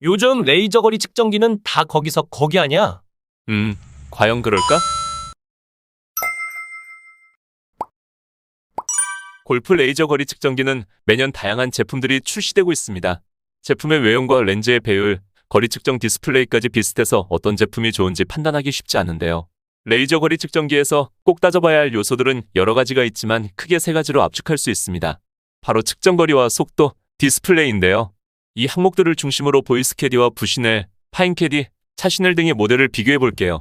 요즘 레이저 거리 측정기는 다 거기서 거기 아니야? 과연 그럴까? 골프 레이저 거리 측정기는 매년 다양한 제품들이 출시되고 있습니다. 제품의 외형과 렌즈의 배율, 거리 측정 디스플레이까지 비슷해서 어떤 제품이 좋은지 판단하기 쉽지 않은데요. 레이저 거리 측정기에서 꼭 따져봐야 할 요소들은 여러 가지가 있지만 크게 세 가지로 압축할 수 있습니다. 바로 측정거리와 속도, 디스플레이인데요. 이 항목들을 중심으로 보이스캐디와 부시넬, 파인캐디, 차시넬 등의 모델을 비교해 볼게요.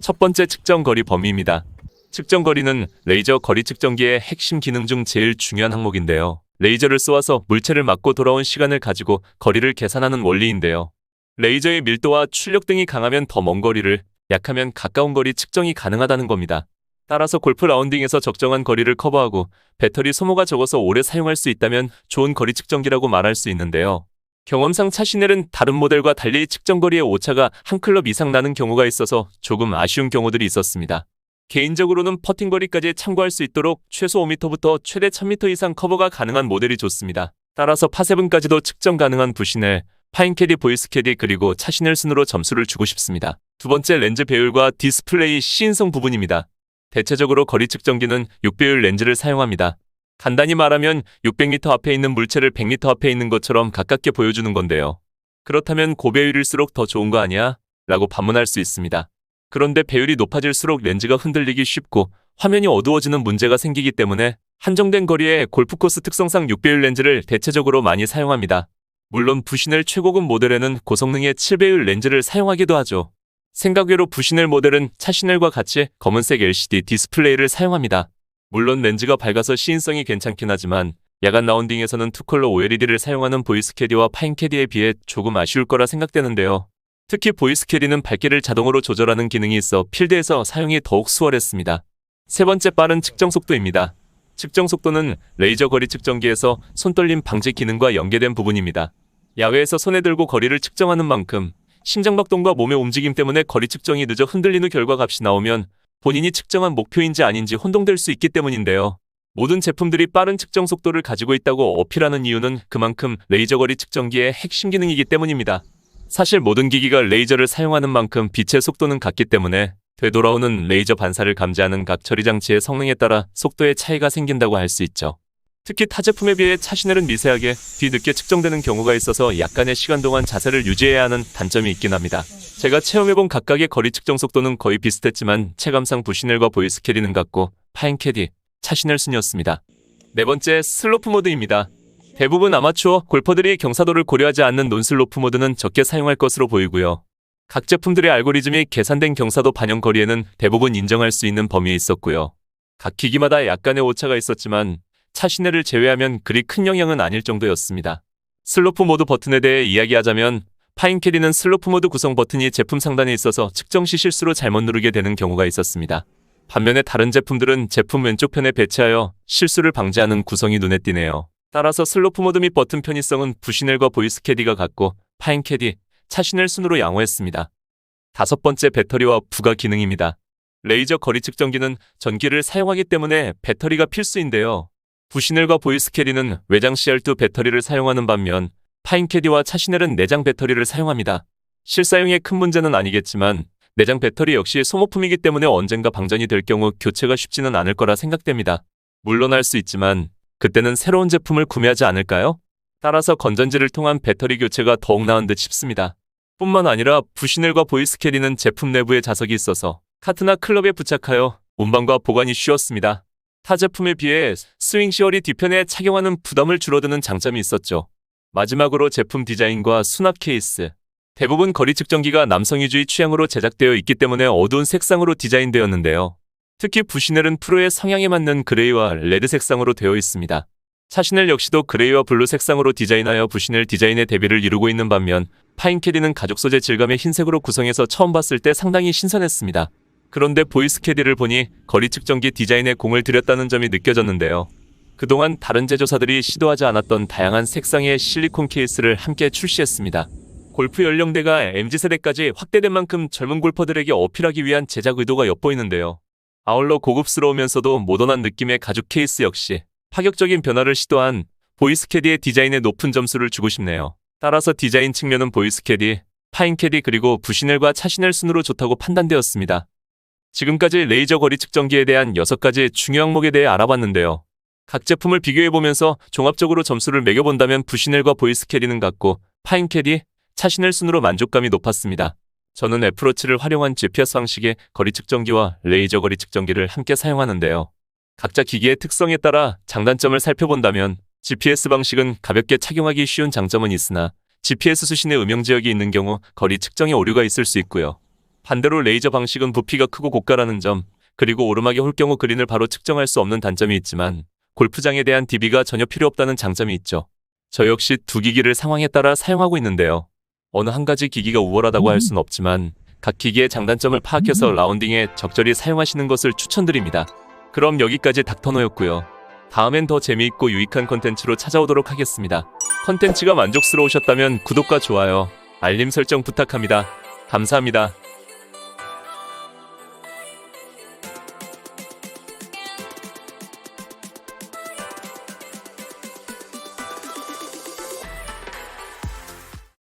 첫 번째 측정거리 범위입니다. 측정거리는 레이저 거리 측정기의 핵심 기능 중 제일 중요한 항목인데요. 레이저를 쏘아서 물체를 맞고 돌아온 시간을 가지고 거리를 계산하는 원리인데요. 레이저의 밀도와 출력 등이 강하면 더 먼 거리를, 약하면 가까운 거리 측정이 가능하다는 겁니다. 따라서 골프 라운딩에서 적정한 거리를 커버하고 배터리 소모가 적어서 오래 사용할 수 있다면 좋은 거리 측정기라고 말할 수 있는데요. 경험상 차시넬은 다른 모델과 달리 측정거리의 오차가 한 클럽 이상 나는 경우가 있어서 조금 아쉬운 경우들이 있었습니다. 개인적으로는 퍼팅 거리까지 참고할 수 있도록 최소 5m부터 최대 1000m 이상 커버가 가능한 모델이 좋습니다. 따라서 파7까지도 측정 가능한 부시넬, 파인캐디, 보이스캐디 그리고 차시넬 순으로 점수를 주고 싶습니다. 두 번째 렌즈 배율과 디스플레이 시인성 부분입니다. 대체적으로 거리 측정기는 6배율 렌즈를 사용합니다. 간단히 말하면 600m 앞에 있는 물체를 100m 앞에 있는 것처럼 가깝게 보여주는 건데요. 그렇다면 고배율일수록 더 좋은 거 아니야? 라고 반문할 수 있습니다. 그런데 배율이 높아질수록 렌즈가 흔들리기 쉽고 화면이 어두워지는 문제가 생기기 때문에 한정된 거리에 골프코스 특성상 6배율 렌즈를 대체적으로 많이 사용합니다. 물론 부시넬 최고급 모델에는 고성능의 7배율 렌즈를 사용하기도 하죠. 생각외로 부시넬 모델은 차시넬과 같이 검은색 LCD 디스플레이를 사용합니다. 물론 렌즈가 밝아서 시인성이 괜찮긴 하지만 야간 라운딩에서는 투컬러 OLED를 사용하는 보이스캐디와 파인캐디에 비해 조금 아쉬울 거라 생각되는데요. 특히 보이스캐디는 밝기를 자동으로 조절하는 기능이 있어 필드에서 사용이 더욱 수월했습니다. 세 번째 빠른 측정 속도입니다. 측정 속도는 레이저 거리 측정기에서 손떨림 방지 기능과 연계된 부분입니다. 야외에서 손에 들고 거리를 측정하는 만큼 심장박동과 몸의 움직임 때문에 거리 측정이 늦어 흔들린 후 결과값이 나오면 본인이 측정한 목표인지 아닌지 혼동될 수 있기 때문인데요. 모든 제품들이 빠른 측정 속도를 가지고 있다고 어필하는 이유는 그만큼 레이저 거리 측정기의 핵심 기능이기 때문입니다. 사실 모든 기기가 레이저를 사용하는 만큼 빛의 속도는 같기 때문에 되돌아오는 레이저 반사를 감지하는 각 처리 장치의 성능에 따라 속도의 차이가 생긴다고 할 수 있죠. 특히 타 제품에 비해 차시넬은 미세하게 뒤늦게 측정되는 경우가 있어서 약간의 시간 동안 자세를 유지해야 하는 단점이 있긴 합니다. 제가 체험해본 각각의 거리 측정 속도는 거의 비슷했지만 체감상 부시넬과 보이스캐디는 같고 파인캐디, 차시넬 순이었습니다. 네 번째, 슬로프 모드입니다. 대부분 아마추어 골퍼들이 경사도를 고려하지 않는 논슬로프 모드는 적게 사용할 것으로 보이고요. 각 제품들의 알고리즘이 계산된 경사도 반영 거리에는 대부분 인정할 수 있는 범위에 있었고요. 각 기기마다 약간의 오차가 있었지만 차시넬을 제외하면 그리 큰 영향은 아닐 정도였습니다. 슬로프 모드 버튼에 대해 이야기하자면 파인캐디는 슬로프 모드 구성 버튼이 제품 상단에 있어서 측정 시 실수로 잘못 누르게 되는 경우가 있었습니다. 반면에 다른 제품들은 제품 왼쪽 편에 배치하여 실수를 방지하는 구성이 눈에 띄네요. 따라서 슬로프 모드 및 버튼 편의성은 부시넬과 보이스캐디가 같고 파인캐디, 차시넬 순으로 양호했습니다. 다섯 번째, 배터리와 부가 기능입니다. 레이저 거리 측정기는 전기를 사용하기 때문에 배터리가 필수인데요. 부시넬과 보이스캐디는 외장 CR2 배터리를 사용하는 반면 파인캐디와 차시넬은 내장 배터리를 사용합니다. 실사용에 큰 문제는 아니겠지만 내장 배터리 역시 소모품이기 때문에 언젠가 방전이 될 경우 교체가 쉽지는 않을 거라 생각됩니다. 물론 할 수 있지만 그때는 새로운 제품을 구매하지 않을까요? 따라서 건전지를 통한 배터리 교체가 더욱 나은 듯 싶습니다. 뿐만 아니라 부시넬과 보이스캐디는 제품 내부에 자석이 있어서 카트나 클럽에 부착하여 운반과 보관이 쉬웠습니다. 타 제품에 비해 스윙 시얼이 뒤편에 착용하는 부담을 줄어드는 장점이 있었죠. 마지막으로 제품 디자인과 수납 케이스. 대부분 거리 측정기가 남성 위주의 취향으로 제작되어 있기 때문에 어두운 색상으로 디자인되었는데요. 특히 부시넬은 프로의 성향에 맞는 그레이와 레드 색상으로 되어 있습니다. 차시넬 역시도 그레이와 블루 색상으로 디자인하여 부시넬 디자인의 대비를 이루고 있는 반면 파인캐디는 가죽 소재 질감의 흰색으로 구성해서 처음 봤을 때 상당히 신선했습니다. 그런데 보이스캐디를 보니 거리 측정기 디자인에 공을 들였다는 점이 느껴졌는데요. 그동안 다른 제조사들이 시도하지 않았던 다양한 색상의 실리콘 케이스를 함께 출시했습니다. 골프 연령대가 MZ세대까지 확대된 만큼 젊은 골퍼들에게 어필하기 위한 제작 의도가 엿보이는데요. 아울러 고급스러우면서도 모던한 느낌의 가죽 케이스 역시 파격적인 변화를 시도한 보이스캐디의 디자인에 높은 점수를 주고 싶네요. 따라서 디자인 측면은 보이스 캐디, 파인 캐디 그리고 부시넬과 차시넬 순으로 좋다고 판단되었습니다. 지금까지 레이저 거리 측정기에 대한 6가지 중요 항목에 대해 알아봤는데요. 각 제품을 비교해보면서 종합적으로 점수를 매겨본다면 부시넬과 보이스 캐디는 같고 파인 캐디, 차시넬 순으로 만족감이 높았습니다. 저는 애플워치를 활용한 GPS 방식의 거리 측정기와 레이저 거리 측정기를 함께 사용하는데요. 각자 기기의 특성에 따라 장단점을 살펴본다면 GPS 방식은 가볍게 착용하기 쉬운 장점은 있으나 GPS 수신의 음영 지역이 있는 경우 거리 측정에 오류가 있을 수 있고요. 반대로 레이저 방식은 부피가 크고 고가라는 점, 그리고 오르막이 올 경우 그린을 바로 측정할 수 없는 단점이 있지만 골프장에 대한 DB가 전혀 필요 없다는 장점이 있죠. 저 역시 두 기기를 상황에 따라 사용하고 있는데요. 어느 한 가지 기기가 우월하다고 할 수는 없지만 각 기기의 장단점을 파악해서 라운딩에 적절히 사용하시는 것을 추천드립니다. 그럼 여기까지 닥터노였고요. 다음엔 더 재미있고 유익한 컨텐츠로 찾아오도록 하겠습니다. 컨텐츠가 만족스러우셨다면 구독과 좋아요, 알림 설정 부탁합니다. 감사합니다.